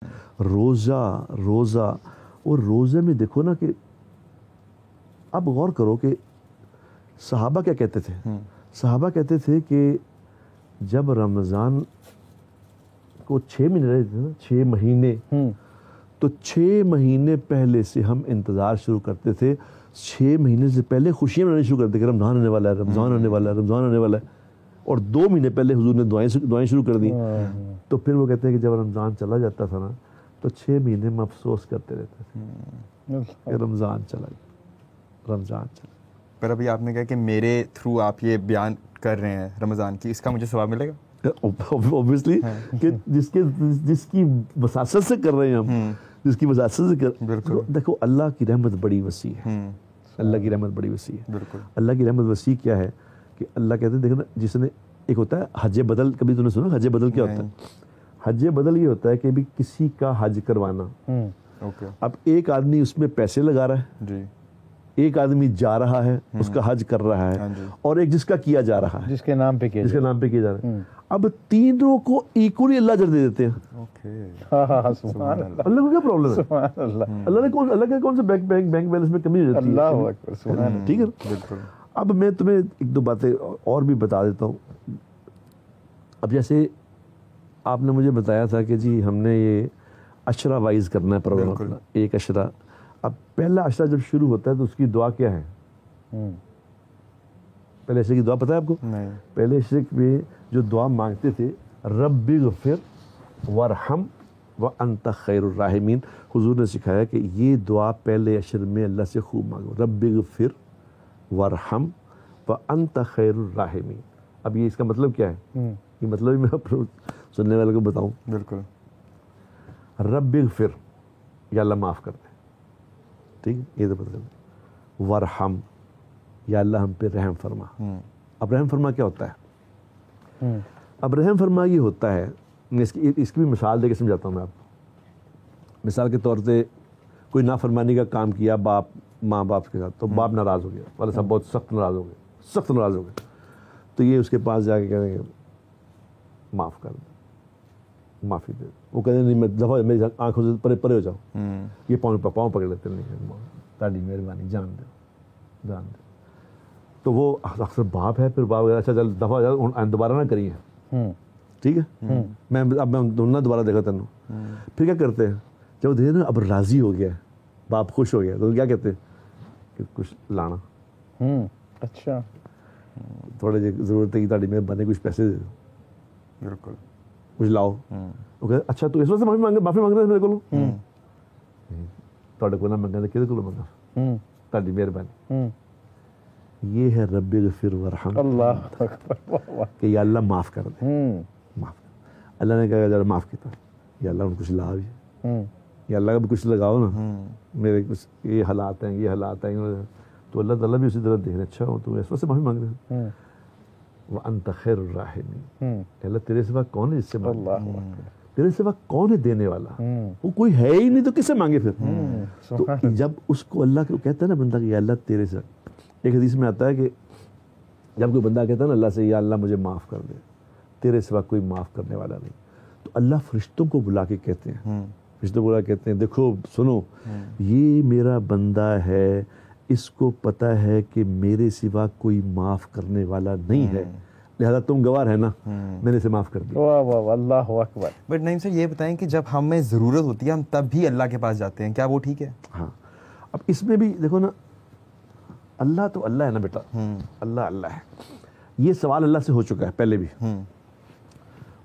روزہ اور روزے میں دیکھو نا کہ اب غور کرو کہ صحابہ کیا کہتے تھے. صحابہ کہتے تھے کہ جب رمضان کو 6 مہینے رہتے تھے نا، 6 مہینے، تو 6 مہینے پہلے سے ہم انتظار شروع کرتے تھے. 6 مہینے سے پہلے خوشیاں منانے شروع کرتے کہ رمضان آنے والا ہے، رمضان آنے والا ہے، رمضان آنے والا ہے. اور 2 مہینے پہلے حضور نے دعائیں شروع کر دی. تو پھر وہ کہتے ہیں کہ جب رمضان چلا جاتا تھا نا تو 6 مہینے میں افسوس کرتے رہتے تھے کہ رمضان چلا گیا، رمضان چلا. پر ابھی آپ نے کہا کہ میرے تھرو آپ یہ بیان کر رہے ہیں رمضان کی، اس کا مجھے ثواب ملے گا؟ اوبویسلی کہ جس کی وساست سے کر رہے ہیں ہم، جس کی وساست سے کر. دیکھو اللہ کی رحمت بڑی وسیع ہے، اللہ کی رحمت بڑی وسیع ہے. بالکل. اللہ کی رحمت وسیع کیا ہے کہ اللہ کہتے ہیں دیکھو نا، جس نے ایک ہوتا ہے حج بدل، کبھی تم نے سنا حج بدل کیا ہوتا ہے؟ حج بدل یہ ہوتا ہے کہ بھی کسی کا حج کروانا. اب ایک آدمی اس میں پیسے لگا رہا ہے جی، ایک آدمی جا رہا ہے اس کا حج کر رہا ہے، اور ایک جس کا کیا جا رہا ہے، جس کے نام پہ کیا جا رہا ہے. اب تینوں کو ایکولی اللہ اجر دے دیتے ہیں. اللہ کو کیا پرابلم ہے؟ اللہ کے کون سے بینک بیلنس میں کمی ہو جاتی ہے؟ ٹھیک ہے. اب میں تمہیں 1-2 باتیں اور بھی بتا دیتا ہوں. اب جیسے آپ نے مجھے بتایا تھا کہ جی ہم نے یہ عشرہ وائز کرنا ہے پروگرام اپنا، ایک عشرہ. اب پہلا عشرہ جب شروع ہوتا ہے تو اس کی دعا کیا ہے؟ پہلے عشرے کی دعا پتہ ہے آپ کو؟ پہلے عشرے میں جو دعا مانگتے تھے، رب اغفر وارحم وانت خیر الراحمین. حضور نے سکھایا کہ یہ دعا پہلے عشر میں اللہ سے خوب مانگو، رب اغفر وارحم وانت خیر الراحمین. اب یہ اس کا مطلب کیا ہے؟ یہ مطلب میں سننے والے کو بتاؤں. بالکل. رب اغفر، یا اللہ معاف کر دے، ٹھیک ہے، یہ تو مطلب. وارحم، یا اللہ ہم پہ رحم فرما. اب رحم فرما کیا ہوتا ہے؟ اب رحم فرما یہ ہوتا ہے، میں اس کی بھی مثال دے کے سمجھاتا ہوں میں آپ کو. مثال کے طور پہ کوئی نافرمانی کا کام کیا ماں باپ کے ساتھ، تو باپ ناراض ہو گیا، والد صاحب بہت سخت ناراض ہو گئے. تو یہ اس کے پاس جا کے کہیں گے معاف کر دے، معافی دے. وہ کہتے ہیں نہیں، میں دفعہ میری آنکھوں سے پرے ہو جاؤ. یہ پاؤں پکڑ لیتے ہیں، تاڑی مہربانی جان دے. تو وہ اکثر باپ ہے، پھر باپ اچھا چل دفعہ دوبارہ نہ کریے، ٹھیک ہے، میں نہ دوبارہ دیکھا تینوں. پھر کیا کرتے ہیں جب وہ دیکھتے ہیں اب راضی ہو گیا، باپ خوش ہو گیا، تو کیا کہتے ہیں کہ کچھ لانا. اچھا، تھوڑے جی ضرورت ہے کہ تاڑی مہربانی کچھ پیسے دے دو. بالکل. کچھ لاؤ. وہ کہتے اچھا تو اس وجہ سے معافی مانگ رہے میرے کو تھوڑے کو نہ منگا کہتے کو منگا تاڑی مہربانی. یہ ہے رب اغفر ورحم، اللہ کہ یا اللہ معاف کر دے. معاف. اللہ نے کہا ذرا معاف کیا، یا اللہ ان کچھ لا بھی، یا اللہ کا بھی کچھ لگاؤ نا، میرے کچھ یہ حالات ہیں. تو اللہ تعالیٰ بھی اسی طرح دیکھ رہے، اچھا ہو تو اس وجہ سے معافی مانگ رہے ہیں. وانت خیر الراحمین، اللہ تیرے سوا کون ہے جس سے مانگے، تیرے سوا کون ہے دینے والا، وہ کوئی ہے ہی نہیں تو کس سے مانگے پھر. تو جب اس کو اللہ کو کہتا ہے نا بندہ کہ یا اللہ تیرے سے، ایک حدیث میں آتا ہے کہ جب کوئی بندہ کہتا ہے نا اللہ سے یا اللہ مجھے معاف کر دے، تیرے سوا کوئی معاف کرنے والا نہیں، تو اللہ فرشتوں کو بلا کے کہتے ہیں دیکھو سنو، یہ میرا بندہ ہے، اس کو پتہ ہے کہ میرے سوا کوئی معاف کرنے والا نہیں ہے، لہذا تم گوار ہے نا، میں نے اسے معاف کر دیا. واہ واہ، اللہ اکبر. بٹ نہیں سر، یہ بتائیں کہ جب ہمیں ضرورت ہوتی ہے ہم تب بھی اللہ کے پاس جاتے ہیں، کیا وہ ٹھیک ہے؟ ہاں. اب اس میں بھی دیکھو نا، اللہ تو اللہ ہے نا بیٹا، اللہ ہے. یہ سوال اللہ سے ہو چکا ہے پہلے بھی.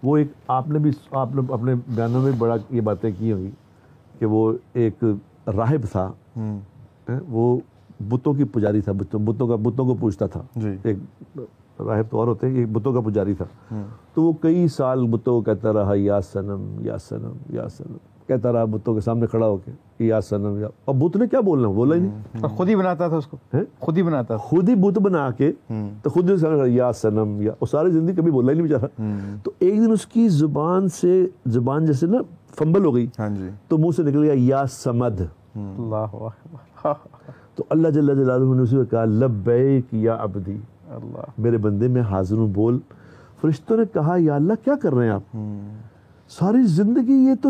وہ ایک آپ نے اپنے بیانوں میں بڑا یہ باتیں کی ہوئی کہ وہ ایک راہب تھا، وہ بتوں کی پجاری تھا، بتوں کو پوجتا تھا. ایک راہب تو اور ہوتے ہیں، ایک بتوں کا پجاری تھا. تو وہ کئی سال بتوں کو کہتا رہا یا سنم یا سنم یا سنم، کہتا رہا بتوں کے سامنے کھڑا ہو کے یا سنم یا. اب بت نے کیا بولنا، بولا ہی نہیں، خود ہی بناتا تھا اس کو، خود ہی بت بنا کے تو خود ہی یا سنم یا، اور ساری زندگی کبھی بولا ہی نہیں بیچارہ. تو ایک دن اس کی زبان جیسے نا فمبل ہو گئی، تو منہ سے نکل گیا یا سمد. اللہ اکبر. تو اللہ جل جلالہ نے اسی کو کہا لبیک یا عبدی، میرے بندے میں حاضر ہوں، بول. فرشتوں نے کہا یا اللہ کیا کر رہے ہیں آپ، ساری زندگی یہ تو